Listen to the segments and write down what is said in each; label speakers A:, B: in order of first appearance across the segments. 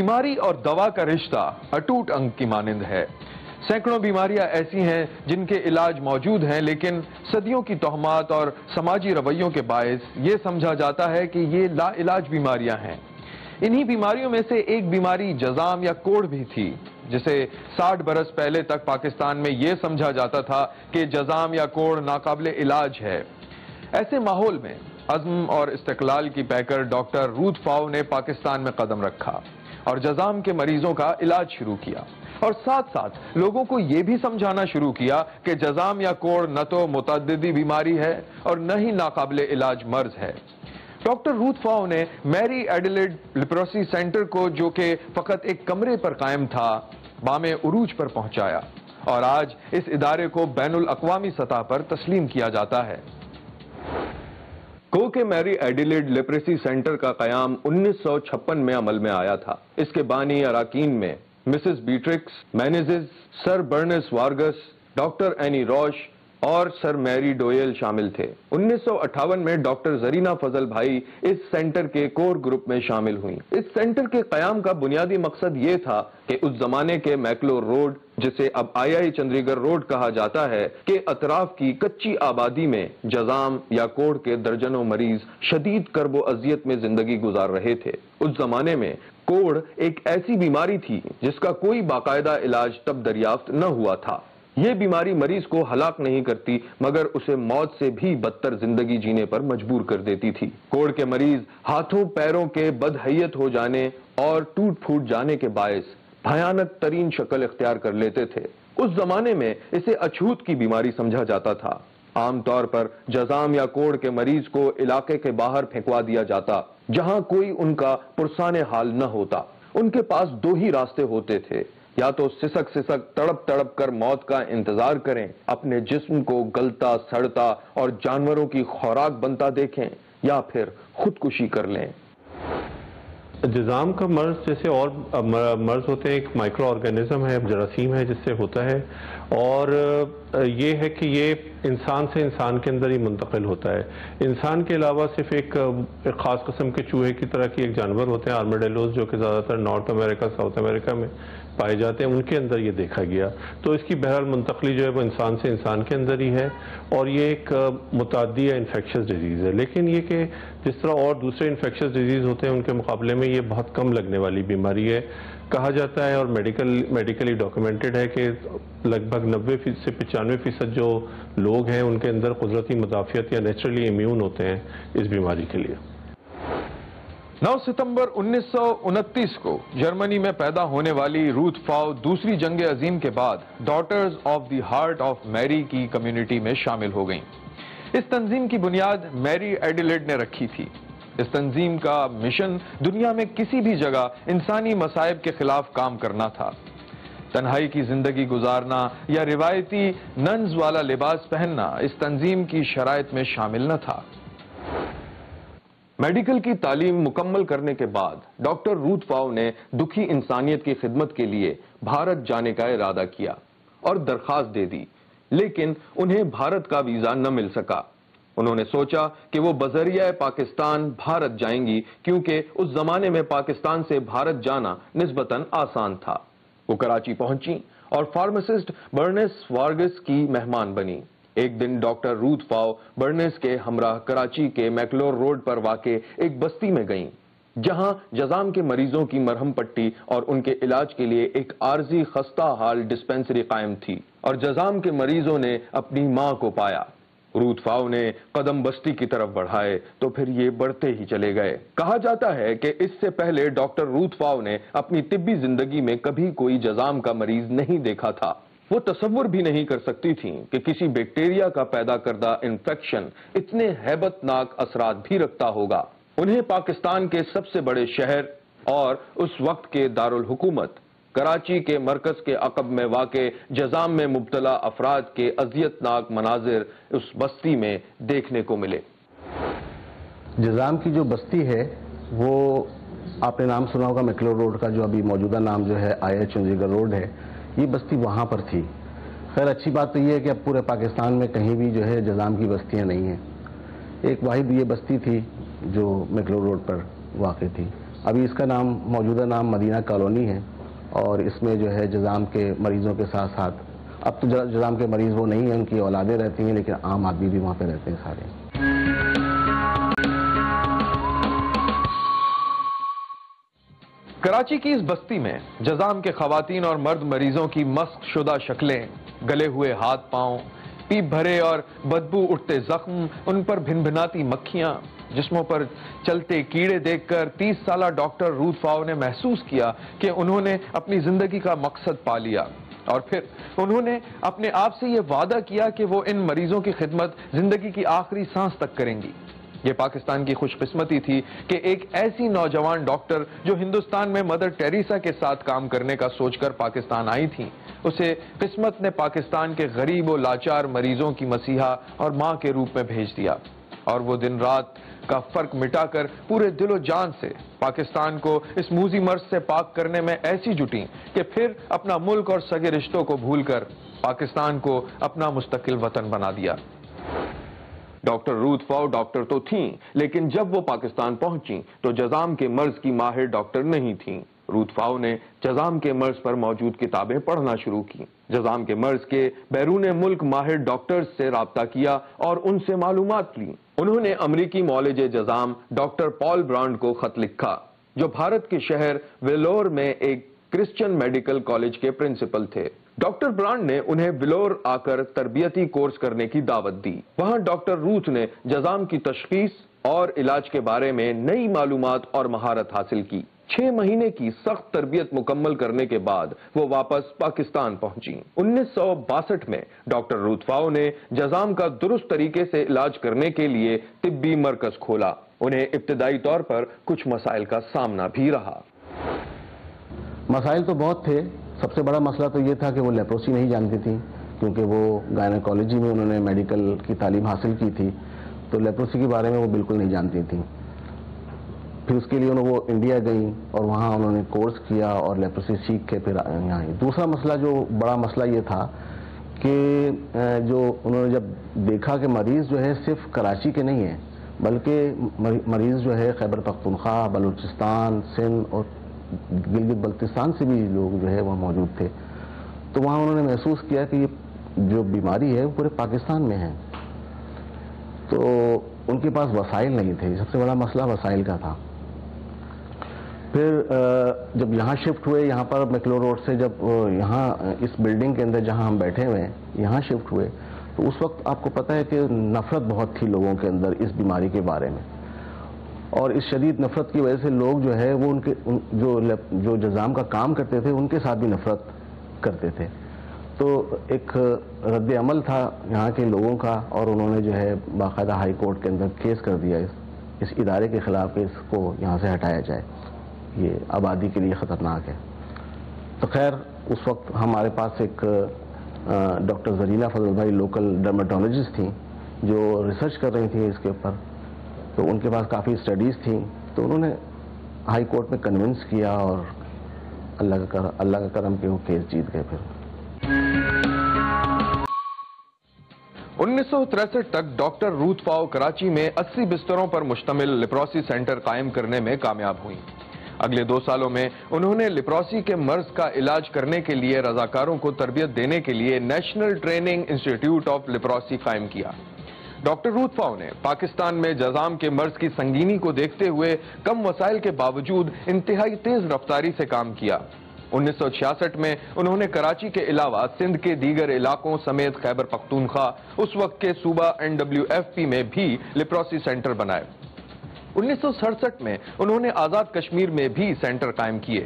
A: بیماری اور دوا کا رشتہ اٹوٹ انگ کی مانند ہے۔ سینکڑوں بیماریاں ایسی ہیں جن کے علاج موجود ہیں، لیکن صدیوں کی توہمات اور سماجی رویوں کے باعث یہ سمجھا جاتا ہے کہ یہ لا علاج بیماریاں ہیں۔ انہی بیماریوں میں سے ایک بیماری جزام یا کوڑ بھی تھی، جسے 60 برس پہلے تک پاکستان میں یہ سمجھا جاتا تھا کہ جزام یا کوڑ ناقابل علاج ہے۔ ایسے ماحول میں عزم اور استقلال کی پیکر ڈاکٹر روت فاؤ نے پاکستان میں قدم رکھا اور جزام کے مریضوں کا علاج شروع کیا، اور ساتھ ساتھ لوگوں کو یہ بھی سمجھانا شروع کیا کہ جزام یا کوڑ نہ تو متعددی بیماری ہے اور نہ ہی ناقابل علاج مرض ہے۔ ڈاکٹر روت فاؤ نے میری ایڈیلیڈ لیپروسی سینٹر کو، جو کہ فقط ایک کمرے پر قائم تھا، بام عروج پر پہنچایا، اور آج اس ادارے کو بین الاقوامی سطح پر تسلیم کیا جاتا ہے۔ کہ میری ایڈیلیڈ لیپریسی سینٹر کا قیام 1956 میں عمل میں آیا تھا۔ اس کے بانی اراکین میں مسز بیٹرکس مینیزز، سر برنس وارگس، ڈاکٹر اینی روش اور سر میری ڈویل شامل تھے۔ 1958 میں ڈاکٹر زرینہ فضل بھائی اس سینٹر کے کور گروپ میں شامل ہوئیں۔ اس سینٹر کے قیام کا بنیادی مقصد یہ تھا کہ اس زمانے کے میکلور روڈ، جسے اب آئی چندری گڑھ روڈ کہا جاتا ہے، کے اطراف کی کچی آبادی میں جزام یا کوڑ کے درجنوں مریض شدید کرب و اذیت میں زندگی گزار رہے تھے۔ اس زمانے میں کوڑ ایک ایسی بیماری تھی جس کا کوئی باقاعدہ علاج تب دریافت نہ ہوا تھا۔ یہ بیماری مریض کو ہلاک نہیں کرتی، مگر اسے موت سے بھی بدتر زندگی جینے پر مجبور کر دیتی تھی۔ کوڑ کے مریض ہاتھوں پیروں کے بدحیت ہو جانے اور ٹوٹ پھوٹ جانے کے باعث بھیانک ترین شکل اختیار کر لیتے تھے۔ اس زمانے میں اسے اچھوت کی بیماری سمجھا جاتا تھا۔ عام طور پر جزام یا کوڑ کے مریض کو علاقے کے باہر پھینکوا دیا جاتا، جہاں کوئی ان کا پرسان حال نہ ہوتا۔ ان کے پاس دو ہی راستے ہوتے تھے، یا تو سسک سسک تڑپ تڑپ کر موت کا انتظار کریں، اپنے جسم کو گلتا سڑتا اور جانوروں کی خوراک بنتا دیکھیں، یا پھر خودکشی کر لیں۔
B: جزام کا مرض جیسے اور مرض ہوتے ہیں، ایک مائکرو آرگینزم ہے، جراثیم ہے جس سے ہوتا ہے، اور یہ ہے کہ یہ انسان سے انسان کے اندر ہی منتقل ہوتا ہے۔ انسان کے علاوہ صرف ایک خاص قسم کے چوہے کی طرح کی ایک جانور ہوتے ہیں، آرمیڈیلوز، جو کہ زیادہ تر نارتھ امریکہ ساؤتھ امریکہ میں پائے جاتے ہیں، ان کے اندر یہ دیکھا گیا۔ تو اس کی بہرحال منتقلی جو ہے وہ انسان سے انسان کے اندر ہی ہے، اور یہ ایک متعدی یا انفیکشس ڈیزیز ہے۔ لیکن یہ کہ جس طرح اور دوسرے انفیکشس ڈیزیز ہوتے ہیں ان کے مقابلے میں یہ بہت کم لگنے والی بیماری ہے۔ کہا جاتا ہے اور میڈیکلی ڈاکیومنٹڈ ہے کہ لگ بھگ 90 سے 95% جو لوگ ہیں ان کے اندر قدرتی مدافعت یا نیچرلی امیون ہوتے ہیں اس بیماری کے لیے۔
A: 9 ستمبر 1929 کو جرمنی میں پیدا ہونے والی روت فاؤ دوسری جنگ عظیم کے بعد daughters of the heart of میری کی کمیونٹی میں شامل ہو گئیں۔ اس تنظیم کی بنیاد میری ایڈیلیڈ نے رکھی تھی۔ اس تنظیم کا مشن دنیا میں کسی بھی جگہ انسانی مصائب کے خلاف کام کرنا تھا۔ تنہائی کی زندگی گزارنا یا روایتی ننز والا لباس پہننا اس تنظیم کی شرائط میں شامل نہ تھا۔ میڈیکل کی تعلیم مکمل کرنے کے بعد ڈاکٹر روت فاؤ نے دکھی انسانیت کی خدمت کے لیے بھارت جانے کا ارادہ کیا اور درخواست دے دی، لیکن انہیں بھارت کا ویزا نہ مل سکا۔ انہوں نے سوچا کہ وہ بذریعہ پاکستان بھارت جائیں گی، کیونکہ اس زمانے میں پاکستان سے بھارت جانا نسبتاً آسان تھا۔ وہ کراچی پہنچی اور فارماسسٹ برنس وارگس کی مہمان بنی۔ ایک دن ڈاکٹر روت فاؤ برنس کے ہمراہ کراچی کے میکلور روڈ پر واقع ایک بستی میں گئیں، جہاں جزام کے مریضوں کی مرہم پٹی اور ان کے علاج کے لیے ایک عارضی خستہ حال ڈسپینسری قائم تھی، اور جزام کے مریضوں نے اپنی ماں کو پایا۔ روت فاؤ نے قدم بستی کی طرف بڑھائے تو پھر یہ بڑھتے ہی چلے گئے۔ کہا جاتا ہے کہ اس سے پہلے ڈاکٹر روت فاؤ نے اپنی طبی زندگی میں کبھی کوئی جزام کا مریض نہیں دیکھا تھا۔ وہ تصور بھی نہیں کر سکتی تھیں کہ کسی بیکٹیریا کا پیدا کردہ انفیکشن اتنے ہیبت ناک اثرات بھی رکھتا ہوگا۔ انہیں پاکستان کے سب سے بڑے شہر اور اس وقت کے دارالحکومت کراچی کے مرکز کے عقب میں واقع جزام میں مبتلا افراد کے اذیت ناک مناظر اس بستی میں دیکھنے کو ملے۔
C: جزام کی جو بستی ہے وہ آپ نے نام سنا ہوگا میکلور روڈ کا، جو ابھی موجودہ نام جو ہے آئی چندری گڑھ روڈ ہے، یہ بستی وہاں پر تھی۔ خیر اچھی بات تو یہ ہے کہ اب پورے پاکستان میں کہیں بھی جو ہے جزام کی بستیاں نہیں ہیں۔ ایک واحد یہ بستی تھی جو میکلور روڈ پر واقع تھی۔ ابھی اس کا نام موجودہ نام مدینہ کالونی ہے، اور اس میں جو ہے جذام کے مریضوں کے ساتھ ساتھ، اب تو جذام کے مریض وہ نہیں ہیں، ان کی اولادیں رہتی ہیں، لیکن عام آدمی بھی وہاں پہ رہتے ہیں سارے۔
A: کراچی کی اس بستی میں جذام کے خواتین اور مرد مریضوں کی مسخ شدہ شکلیں، گلے ہوئے ہاتھ پاؤں، پیپ بھرے اور بدبو اٹھتے زخم، ان پر بھن بھناتی مکھیاں، جسموں پر چلتے کیڑے دیکھ کر 30 سالہ ڈاکٹر رود فاؤ نے محسوس کیا کہ انہوں نے اپنی زندگی کا مقصد پا لیا، اور پھر انہوں نے اپنے آپ سے یہ وعدہ کیا کہ وہ ان مریضوں کی خدمت زندگی کی آخری سانس تک کریں گی۔ یہ پاکستان کی خوش قسمتی تھی کہ ایک ایسی نوجوان ڈاکٹر جو ہندوستان میں مدر ٹیریسا کے ساتھ کام کرنے کا سوچ کر پاکستان آئی تھیں، اسے قسمت نے پاکستان کے غریب و لاچار مریضوں کی مسیحا اور ماں کے روپ میں بھیج دیا، اور وہ دن رات کا فرق مٹا کر پورے دل و جان سے پاکستان کو اس موذی مرض سے پاک کرنے میں ایسی جٹیں کہ پھر اپنا ملک اور سگے رشتوں کو بھول کر پاکستان کو اپنا مستقل وطن بنا دیا۔ ڈاکٹر رود فاؤ ڈاکٹر تو تھیں، لیکن جب وہ پاکستان پہنچیں تو جذام کے مرض کی ماہر ڈاکٹر نہیں تھیں۔ رود فاؤ نے جذام کے مرض پر موجود کتابیں پڑھنا شروع کی، جذام کے مرض کے بیرون ملک ماہر ڈاکٹرز سے رابطہ کیا اور ان سے معلومات لی۔ انہوں نے امریکی معالج جذام ڈاکٹر پال برانڈ کو خط لکھا، جو بھارت کے شہر ویلور میں ایک کرسچن میڈیکل کالج کے پرنسپل تھے۔ ڈاکٹر برانڈ نے انہیں ویلور آ کر تربیتی کورس کرنے کی دعوت دی۔ وہاں ڈاکٹر روت نے جذام کی تشخیص اور علاج کے بارے میں نئی معلومات اور مہارت حاصل کی۔ 6 مہینے کی سخت تربیت مکمل کرنے کے بعد وہ واپس پاکستان پہنچی۔ 1962 میں ڈاکٹر رود فاؤ نے جذام کا درست طریقے سے علاج کرنے کے لیے طبی مرکز کھولا۔ انہیں ابتدائی طور پر کچھ مسائل کا سامنا بھی رہا۔
C: مسائل تو بہت تھے۔ سب سے بڑا مسئلہ تو یہ تھا کہ وہ لیپروسی نہیں جانتی تھیں، کیونکہ وہ گائنیکالوجی میں انہوں نے میڈیکل کی تعلیم حاصل کی تھی، تو لیپروسی کے بارے میں وہ بالکل نہیں جانتی تھیں۔ پھر اس کے لیے وہ انڈیا گئیں اور وہاں انہوں نے کورس کیا اور لیپروسی سیکھ کے پھر یہاں آئیں۔ دوسرا مسئلہ، جو بڑا مسئلہ یہ تھا کہ جو انہوں نے جب دیکھا کہ مریض جو ہے صرف کراچی کے نہیں ہیں، بلکہ مریض جو ہے خیبر پختونخوا، بلوچستان، سندھ اور گلگت بلتستان سے بھی لوگ جو ہے وہاں موجود تھے، تو وہاں انہوں نے محسوس کیا کہ یہ جو بیماری ہے وہ پورے پاکستان میں ہے، تو ان کے پاس وسائل نہیں تھے۔ سب سے بڑا مسئلہ وسائل کا تھا۔ پھر جب یہاں شفٹ ہوئے، یہاں پر میکلو روڈ سے جب یہاں اس بلڈنگ کے اندر جہاں ہم بیٹھے ہوئے ہیں یہاں شفٹ ہوئے، تو اس وقت آپ کو پتہ ہے کہ نفرت بہت تھی لوگوں کے اندر اس بیماری کے بارے میں، اور اس شدید نفرت کی وجہ سے لوگ جو ہے وہ ان کے جو جذام کا کام کرتے تھے ان کے ساتھ بھی نفرت کرتے تھے۔ تو ایک رد عمل تھا یہاں کے لوگوں کا، اور انہوں نے جو ہے باقاعدہ ہائی کورٹ کے اندر کیس کر دیا اس ادارے کے خلاف کہ اس کو یہاں سے ہٹایا جائے، یہ آبادی کے لیے خطرناک ہے۔ تو خیر اس وقت ہمارے پاس ایک ڈاکٹر زرینہ فضل بھائی لوکل ڈرمیٹولوجسٹ تھیں جو ریسرچ کر رہی تھیں اس کے اوپر، تو ان کے پاس کافی اسٹڈیز تھیں، تو انہوں نے ہائی کورٹ میں کنونس کیا اور اللہ کا کرم کہ وہ کیس جیت گئے۔ پھر
A: 1963 تک ڈاکٹر رود فاؤ کراچی میں 80 بستروں پر مشتمل لیپروسی سینٹر قائم کرنے میں کامیاب ہوئیں۔ اگلے 2 سالوں میں انہوں نے لیپروسی کے مرض کا علاج کرنے کے لیے رضاکاروں کو تربیت دینے کے لیے نیشنل ٹریننگ انسٹیٹیوٹ آف لیپروسی قائم کیا۔ ڈاکٹر رود فاؤ نے پاکستان میں جذام کے مرض کی سنگینی کو دیکھتے ہوئے کم وسائل کے باوجود انتہائی تیز رفتاری سے کام کیا۔ 1966 میں انہوں نے کراچی کے علاوہ سندھ کے دیگر علاقوں سمیت خیبر پختونخوا، اس وقت کے صوبہ NWFP میں بھی لیپروسی سینٹر بنائے۔ 1967 میں انہوں نے آزاد کشمیر میں بھی سینٹر قائم کیے۔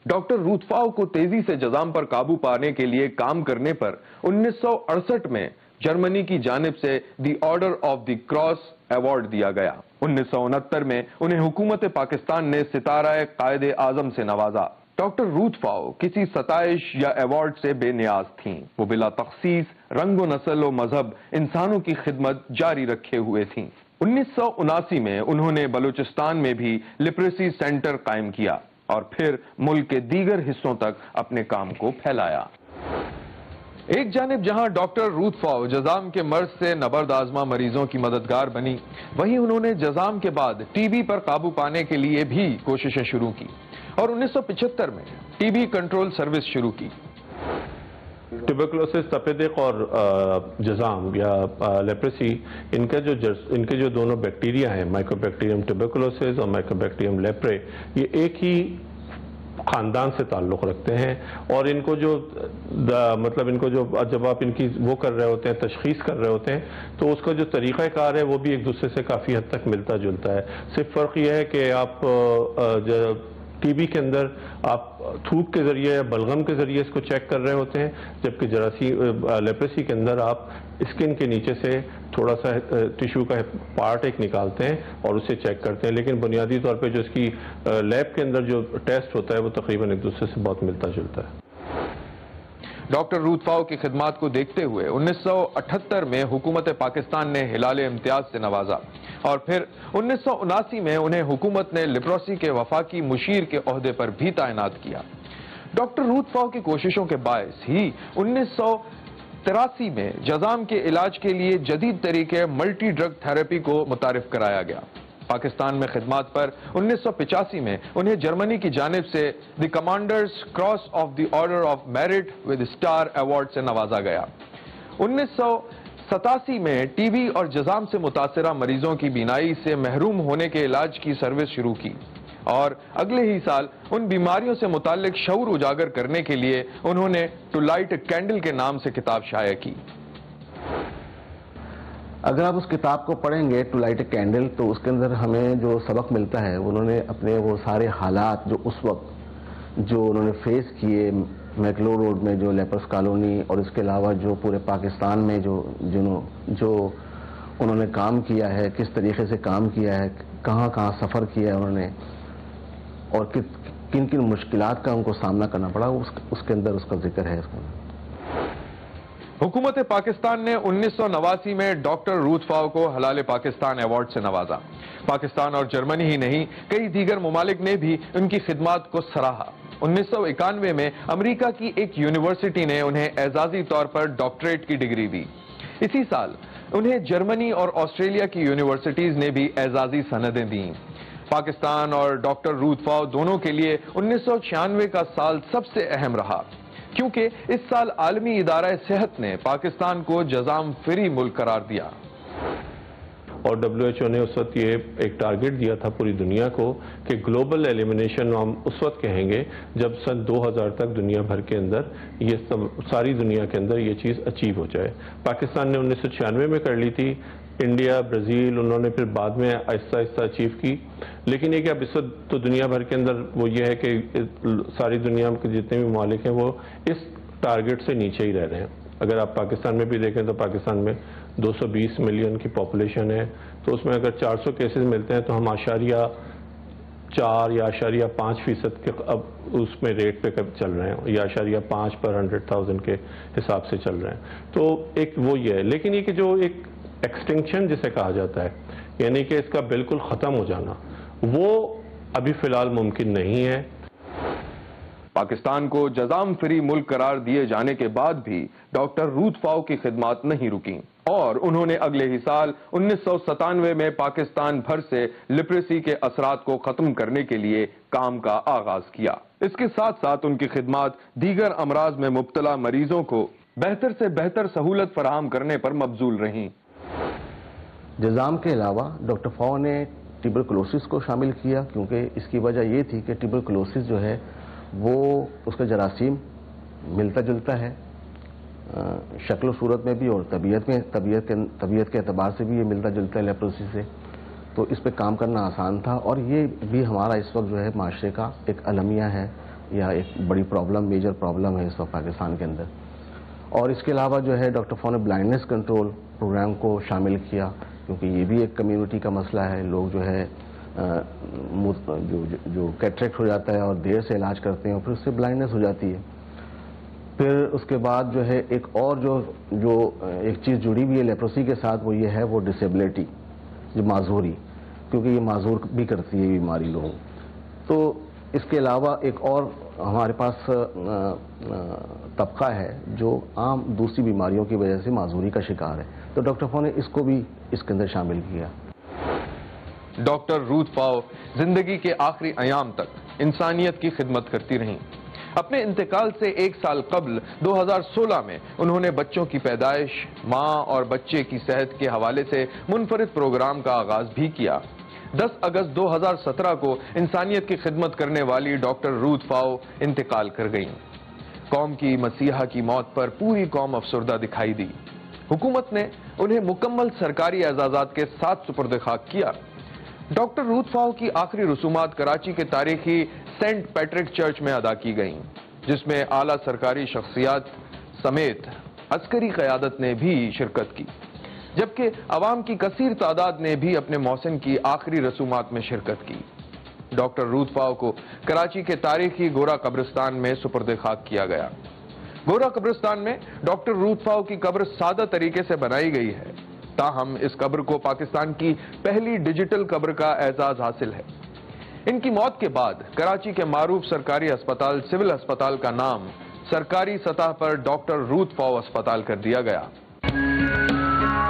A: ڈاکٹر رود فاؤ کو تیزی سے جذام پر قابو پانے کے لیے کام کرنے پر 1968 میں جرمنی کی جانب سے دی Order of the cross award دیا گیا۔ 1969 میں انہیں حکومت پاکستان نے ستارہ قائد اعظم سے نوازا۔ ڈاکٹر رود فاؤ کسی ستائش یا ایوارڈ سے بے نیاز تھیں۔ وہ بلا تخصیص رنگ و نسل و مذہب انسانوں کی خدمت جاری رکھے ہوئے تھیں۔ 1979 میں انہوں نے بلوچستان میں بھی لیپریسی سینٹر قائم کیا اور پھر ملک کے دیگر حصوں تک اپنے کام کو پھیلایا۔ ایک جانب جہاں ڈاکٹر روت فاؤ جزام کے مرض سے نبرد آزما مریضوں کی مددگار بنی، وہیں انہوں نے جزام کے بعد ٹی بی پر قابو پانے کے لیے بھی کوششیں شروع کی اور 1975 میں ٹی بی کنٹرول سروس شروع کی۔
B: ٹیوبرکلوسس، تپیدق اور جزام یا لیپریسی، ان کے جو دونوں بیکٹیریا ہیں، مائکرو بیکٹیریم ٹیوبرکلوسس اور مائکرو بیکٹیریم لیپرے، یہ ایک ہی خاندان سے تعلق رکھتے ہیں، اور ان کو جو جب آپ ان کی وہ کر رہے ہوتے ہیں، تشخیص کر رہے ہوتے ہیں، تو اس کا جو طریقہ کار ہے وہ بھی ایک دوسرے سے کافی حد تک ملتا جلتا ہے۔ صرف فرق یہ ہے کہ آپ ٹی بی کے اندر آپ تھوک کے ذریعے یا بلغم کے ذریعے اس کو چیک کر رہے ہوتے ہیں، جبکہ لیپریسی کے اندر آپ اسکن کے نیچے سے تھوڑا سا ٹیشو کا پارٹ ایک نکالتے ہیں اور اسے چیک کرتے ہیں، لیکن بنیادی طور پہ جو اس کی لیب کے اندر جو ٹیسٹ ہوتا ہے وہ تقریباً ایک دوسرے سے بہت ملتا جلتا ہے۔
A: ڈاکٹر روت فاؤ کی خدمات کو دیکھتے ہوئے 1978 میں حکومت پاکستان نے ہلال امتیاز سے نوازا، اور پھر 1979 میں انہیں حکومت نے لیپروسی کے وفاقی مشیر کے عہدے پر بھی تعینات کیا۔ ڈاکٹر روت فاؤ کی کوششوں کے باعث ہی 1983 میں جزام کے علاج کے لیے جدید طریقے ملٹی ڈرگ تھراپی کو متعارف کرایا گیا۔ پاکستان میں خدمات پر 1985 میں انہیں جرمنی کی جانب سے the Commander's Cross of the Order of Merit with Star award سے نوازا گیا۔ 1987 میں ٹی بی اور جزام سے متاثرہ مریضوں کی بینائی سے محروم ہونے کے علاج کی سروس شروع کی، اور اگلے ہی سال ان بیماریوں سے متعلق شعور اجاگر کرنے کے لیے انہوں نے ٹو لائٹ اے کینڈل کے نام سے کتاب شائع کی۔
C: اگر آپ اس کتاب کو پڑھیں گے ٹو لائٹ اے کینڈل، تو اس کے اندر ہمیں جو سبق ملتا ہے، انہوں نے اپنے وہ سارے حالات جو اس وقت جو انہوں نے فیس کیے میکلو روڈ میں جو لیپرس کالونی، اور اس کے علاوہ جو پورے پاکستان میں جو انہوں نے کام کیا ہے، کس طریقے سے کام کیا ہے، کہاں کہاں سفر کیا ہے انہوں نے، اور کن کن مشکلات کا ان کو سامنا کرنا پڑا، اس کے اندر اس کا ذکر ہے۔
A: حکومت پاکستان نے 1989 میں ڈاکٹر روت فاؤ کو حلال پاکستان ایوارڈ سے نوازا۔ پاکستان اور جرمنی ہی نہیں، کئی دیگر ممالک نے بھی ان کی خدمات کو سراہا۔ 1991 میں امریکہ کی ایک یونیورسٹی نے انہیں اعزازی طور پر ڈاکٹریٹ کی ڈگری دی۔ اسی سال انہیں جرمنی اور آسٹریلیا کی یونیورسٹیز نے بھی اعزازی سندیں دیں۔ پاکستان اور ڈاکٹر روت فاؤ دونوں کے لیے 1996 کا سال سب سے اہم رہا، کیونکہ اس سال عالمی ادارہ صحت نے پاکستان کو جزام فری ملک قرار دیا،
B: اور WHO نے اس وقت یہ ایک ٹارگٹ دیا تھا پوری دنیا کو کہ گلوبل ایلیمنیشن ہم اس وقت کہیں گے جب سن 2000 تک دنیا بھر کے اندر یہ ساری دنیا کے اندر یہ چیز اچیو ہو جائے۔ پاکستان نے 1996 میں کر لی تھی، انڈیا، برازیل، انہوں نے پھر بعد میں آہستہ آہستہ اچیو کی، لیکن یہ کہ اب اس وقت تو دنیا بھر کے اندر وہ یہ ہے کہ ساری دنیا کے جتنے بھی ممالک ہیں وہ اس ٹارگٹ سے نیچے ہی رہ رہے ہیں۔ اگر آپ پاکستان میں بھی دیکھیں تو پاکستان میں 220 ملین کی پاپولیشن ہے، تو اس میں اگر 400 کیسز ملتے ہیں تو ہم 0.4 یا 0.5% کے اب اس میں ریٹ پہ چل رہے ہیں، یا 0.5 پر 100,000 کے حساب سے چل رہے ہیں۔ تو ایک وہ یہ ہے، لیکن یہ کہ جو ایک ایکسٹنکشن جسے کہا جاتا ہے، یعنی کہ اس کا بالکل ختم ہو جانا، وہ ابھی فی الحال ممکن نہیں ہے۔
A: پاکستان کو جزام فری ملک قرار دیے جانے کے بعد بھی ڈاکٹر روت فاؤ کی خدمات نہیں رکیں، اور انہوں نے اگلے ہی سال 1997 میں پاکستان بھر سے لیپریسی کے اثرات کو ختم کرنے کے لیے کام کا آغاز کیا۔ اس کے ساتھ ساتھ ان کی خدمات دیگر امراض میں مبتلا مریضوں کو بہتر سے بہتر سہولت فراہم کرنے پر مبذول رہیں۔
C: جزام کے علاوہ ڈاکٹر فاؤ نے ٹیوبرکلوسس کو شامل کیا، کیونکہ اس کی وجہ یہ تھی کہ ٹیوبرکلوسس جو ہے وہ اس کا جراثیم ملتا جلتا ہے شکل و صورت میں بھی، اور طبیعت کے اعتبار سے بھی یہ ملتا جلتا ہے لیپروسی سے، تو اس پہ کام کرنا آسان تھا، اور یہ بھی ہمارا اس وقت جو ہے معاشرے کا ایک المیہ ہے، یا ایک بڑی پرابلم، میجر پرابلم ہے اس وقت پاکستان کے اندر۔ اور اس کے علاوہ جو ہے ڈاکٹر فاؤ نے بلائنڈنس کنٹرول پروگرام کو شامل کیا، کیونکہ یہ بھی ایک کمیونٹی کا مسئلہ ہے۔ لوگ جو ہے جو کیٹریکٹ ہو جاتا ہے اور دیر سے علاج کرتے ہیں، اور پھر اس سے بلائنڈنس ہو جاتی ہے۔ پھر اس کے بعد جو ہے ایک اور جو ایک چیز جڑی ہوئی ہے لیپروسی کے ساتھ، وہ یہ ہے وہ ڈسیبلٹی، جو معذوری، کیونکہ یہ معذور بھی کرتی ہے بیماری لوگوں۔ تو اس کے علاوہ ایک اور ہمارے پاس طبقہ ہے جو عام دوسری بیماریوں کی وجہ سے معذوری کا شکار ہے، تو ڈاکٹر فاؤ نے اس کو بھی اس کے اندر شامل کیا۔
A: ڈاکٹر روتھ فاؤ زندگی کے آخری ایام تک انسانیت کی خدمت کرتی رہیں۔ اپنے انتقال سے 1 سال قبل 2016 میں انہوں نے بچوں کی پیدائش، ماں اور بچے کی صحت کے حوالے سے منفرد پروگرام کا آغاز بھی کیا۔ 10 اگست 2017 کو انسانیت کی خدمت کرنے والی ڈاکٹر روتھ فاؤ انتقال کر گئیں۔ قوم کی مسیحا کی موت پر پوری قوم افسردہ دکھائی دی۔ حکومت نے انہیں مکمل سرکاری اعزازات کے ساتھ سپرد خاک کیا۔ ڈاکٹر روتھ فاؤ کی آخری رسومات کراچی کے تاریخی سینٹ پیٹرک چرچ میں ادا کی گئیں، جس میں اعلیٰ سرکاری شخصیات سمیت عسکری قیادت نے بھی شرکت کی، جبکہ عوام کی کثیر تعداد نے بھی اپنے محسن کی آخری رسومات میں شرکت کی۔ ڈاکٹر روتھ فاؤ کو کراچی کے تاریخی گورا قبرستان میں سپرد خاک کیا گیا۔ گورا قبرستان میں ڈاکٹر روتھ فاؤ کی قبر سادہ طریقے سے بنائی گئی ہے، تاہم اس قبر کو پاکستان کی پہلی ڈیجیٹل قبر کا اعزاز حاصل ہے۔ ان کی موت کے بعد کراچی کے معروف سرکاری ہسپتال سول ہسپتال کا نام سرکاری سطح پر ڈاکٹر روتھ فاؤ ہسپتال کر دیا گیا۔